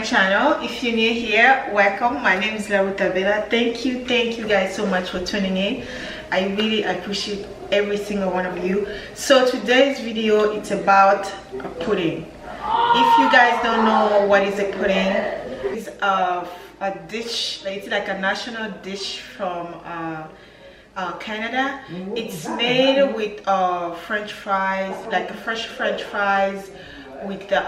channel. If you're new here, welcome. My name is Vela. Thank you guys so much for tuning in. I really appreciate every single one of you. So today's video, it's about a pudding. If you guys don't know what is a pudding, it's a dish. It's like a national dish from Canada. It's made with French fries, like a fresh French fries with the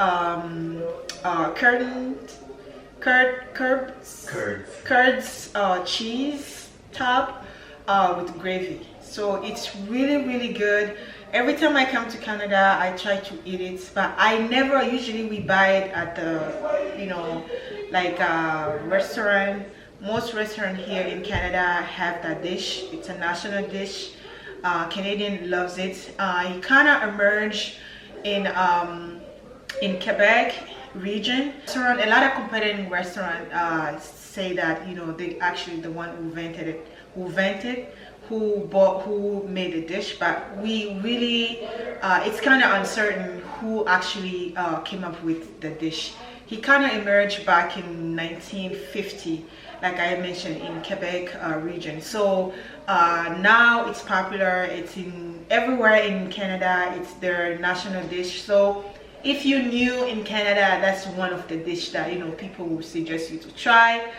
curds, cheese top with gravy. So it's really good. Every time I come to Canada, I try to eat it, but I never, usually we buy it at the, you know, like a restaurant. Most restaurants here in Canada have that dish. It's a national dish. Canadian loves it. It kind of emerged in Quebec region. A lot of competing restaurants say that, you know, they actually the one who invented, who made the dish, but we really it's kind of uncertain who actually came up with the dish. He kind of emerged back in 1950, like I mentioned, in Quebec region. So now it's popular. It's in everywhere in Canada. It's their national dish. So if you're new in Canada, that's one of the dishes that, you know, people will suggest you to try.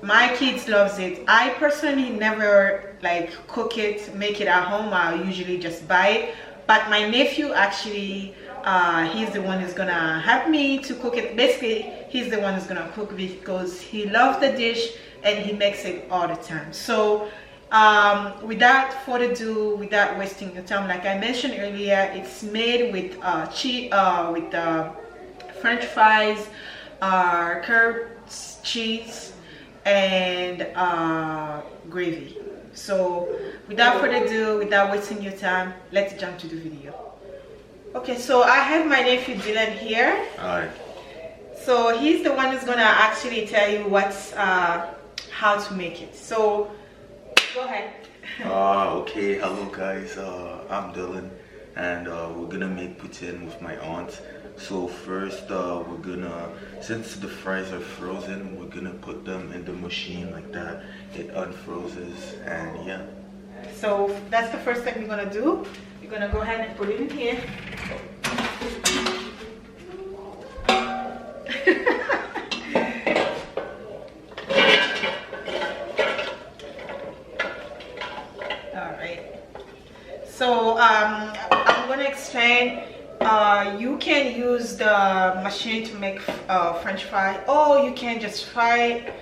My kids loves it. I personally never like cook it, make it at home. I usually just buy it. But my nephew actually, he's the one who's gonna help me to cook it. Basically, he's the one who's gonna cook because he loves the dish and he makes it all the time. So without further ado, without wasting your time, like I mentioned earlier, it's made with cheese, with French fries, curds, cheese, and gravy. So without further ado, without wasting your time, let's jump to the video. Okay, so I have my nephew Dylan here. Alright. So he's the one who's gonna actually tell you what's how to make it. So go ahead. Okay, hello guys, I'm Dylan, and we're gonna make poutine with my aunt. So first we're gonna, since the fries are frozen, we're gonna put them in the machine like that. It unfrozen, and yeah. So that's the first thing we're gonna do. You're gonna go ahead and put it in here. So I'm gonna explain. You can use the machine to make French fry, or you can just fry it.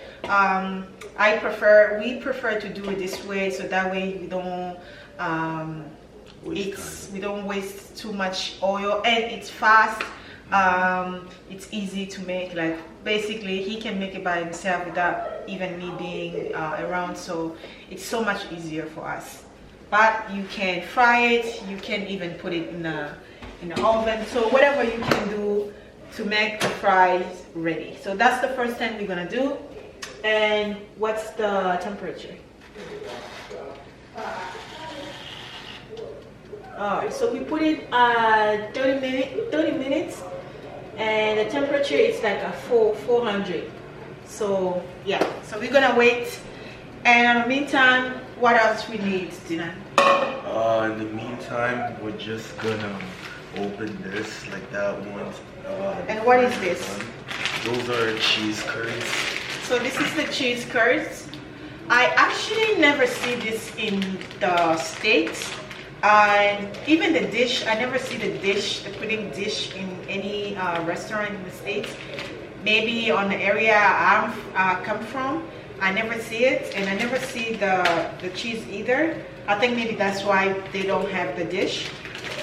We prefer to do it this way, so that way we don't we don't waste too much oil, and it's fast. It's easy to make. Like basically, he can make it by himself without even me being around. So it's so much easier for us. But you can fry it, you can even put it in the oven. So whatever you can do to make the fries ready. So that's the first thing we're gonna do. And what's the temperature? Alright, so we put it 30 minutes, and the temperature is like a 400. So yeah, so we're gonna wait. And in the meantime, what else we need, Dina? In the meantime, we're just gonna open this like that one. And what is this? Those are cheese curds. So this is the cheese curds. I actually never see this in the States. And even the dish, I never see the pudding dish in any restaurant in the States. Maybe on the area I come from, I never see it, and I never see the cheese either. I think maybe that's why they don't have the dish.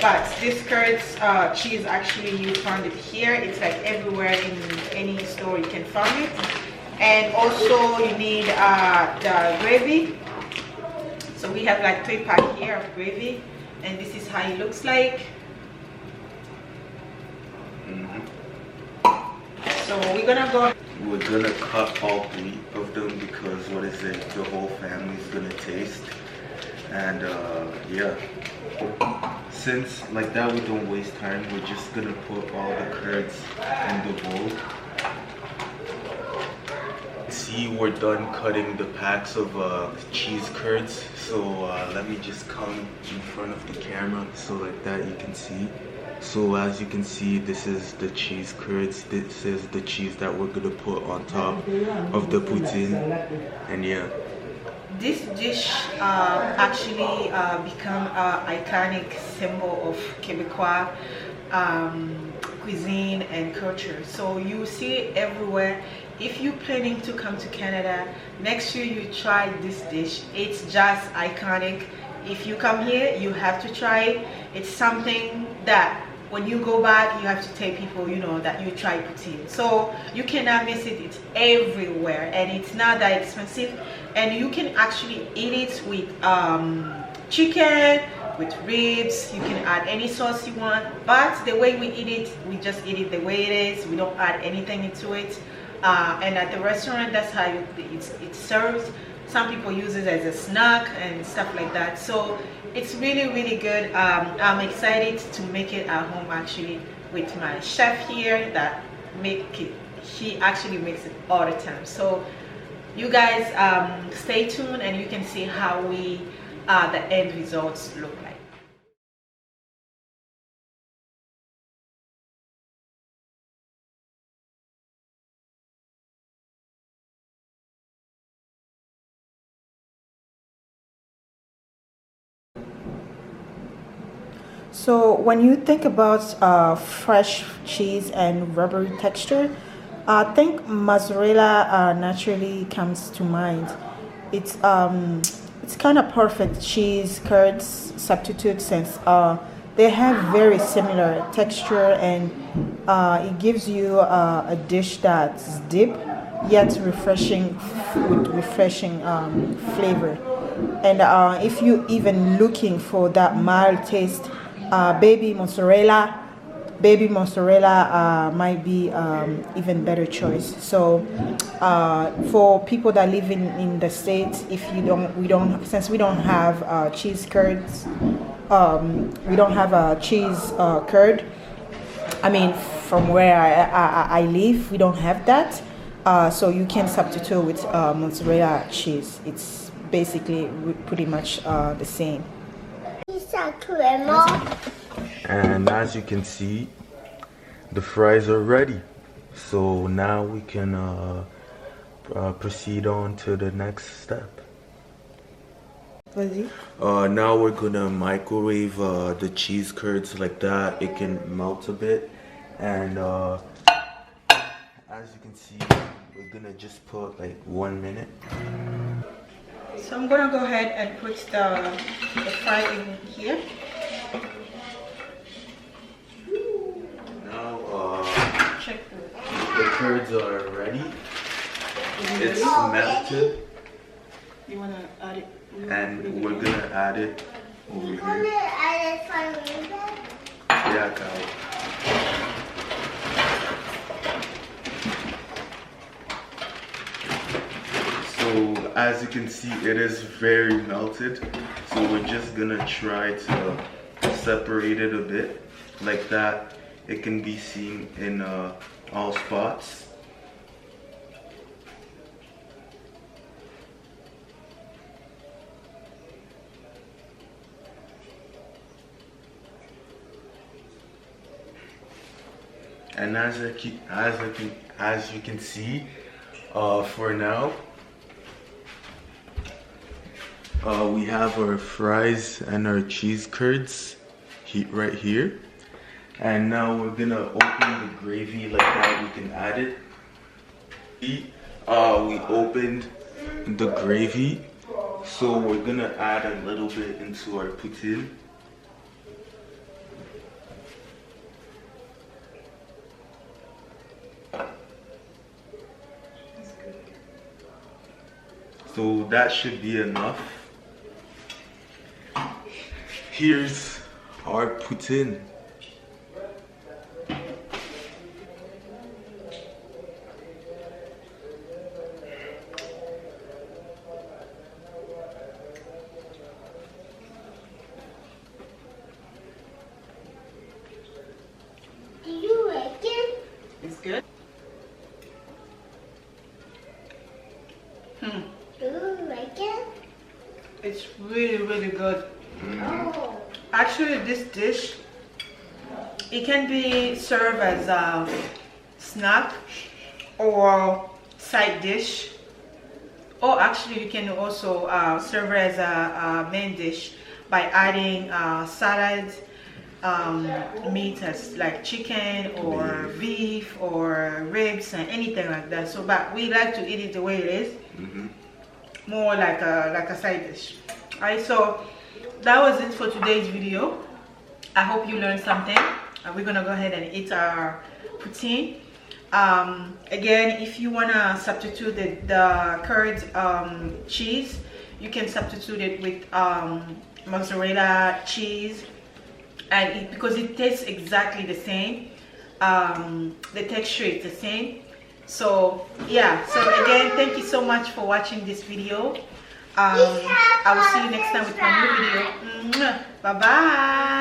But this curds cheese, actually you found it here. It's like everywhere in any store you can find it. And also you need the gravy. So we have like 3 packs here of gravy, and this is how it looks like. So we're gonna cut all 3 of them because the whole family's gonna taste. And yeah. since like that we don't waste time, we're just gonna put all the curds in the bowl. See, we're done cutting the packs of cheese curds. So let me just come in front of the camera so like that you can see. So as you can see, this is the cheese curds. This is the cheese that we're gonna put on top of the poutine. And yeah. This dish actually become an iconic symbol of Quebecois cuisine and culture. So you see it everywhere. If you're planning to come to Canada, make sure you try this dish. It's just iconic. If you come here, you have to try it. It's something that when you go back, you have to tell people, you know, that you try poutine. So you cannot miss it. It's everywhere, and it's not that expensive. And you can actually eat it with chicken, with ribs. You can add any sauce you want. But the way we eat it, we just eat it the way it is. We don't add anything into it. And at the restaurant, that's how it's served. Some people use it as a snack and stuff like that. So it's really, really good. I'm excited to make it at home actually with my chef here that make it. He actually makes it all the time. So you guys stay tuned and you can see how the end results look like. So when you think about fresh cheese and rubbery texture, I think mozzarella naturally comes to mind. It's kind of perfect cheese curds substitute since they have very similar texture, and it gives you a dish that's deep yet refreshing with refreshing flavor. And if you even looking for that mild taste, baby mozzarella might be even better choice. So for people that live in the states, if we don't since we don't have cheese curds, we don't have a cheese curd. I mean, from where I live, we don't have that. So you can substitute with mozzarella cheese. It's basically pretty much the same. And as you can see, the fries are ready. So now we can proceed on to the next step. Now we're gonna microwave the cheese curds like that. It can melt a bit, and as you can see, we're gonna just put like 1 minute. So I'm gonna go ahead and put the fry in here. Now Check the curds are ready. It's melted. You wanna add it? And we're gonna add it over here. Yeah, Kyle. So as you can see, it is very melted. So we're just gonna try to separate it a bit like that. It can be seen in all spots. And as you can see, for now, we have our fries and our cheese curds right here. And now we're gonna open the gravy like that. We can add it. We opened the gravy, so we're gonna add a little bit into our poutine. So that should be enough. Here's our poutine. good. Do you like it? It's really good. Oh. Actually, this dish, it can be served as a snack or side dish, or actually you can also serve it as a main dish by adding salads, meat as like chicken or beef or ribs and anything like that. So but we like to eat it the way it is, more like a side dish. Alright, so that was it for today's video. I hope you learned something. We're gonna go ahead and eat our poutine. Again, if you wanna substitute the curd cheese, you can substitute it with mozzarella cheese, and because it tastes exactly the same, the texture is the same. So yeah, so again, thank you so much for watching this video. I will see you next time with my new video. Bye bye.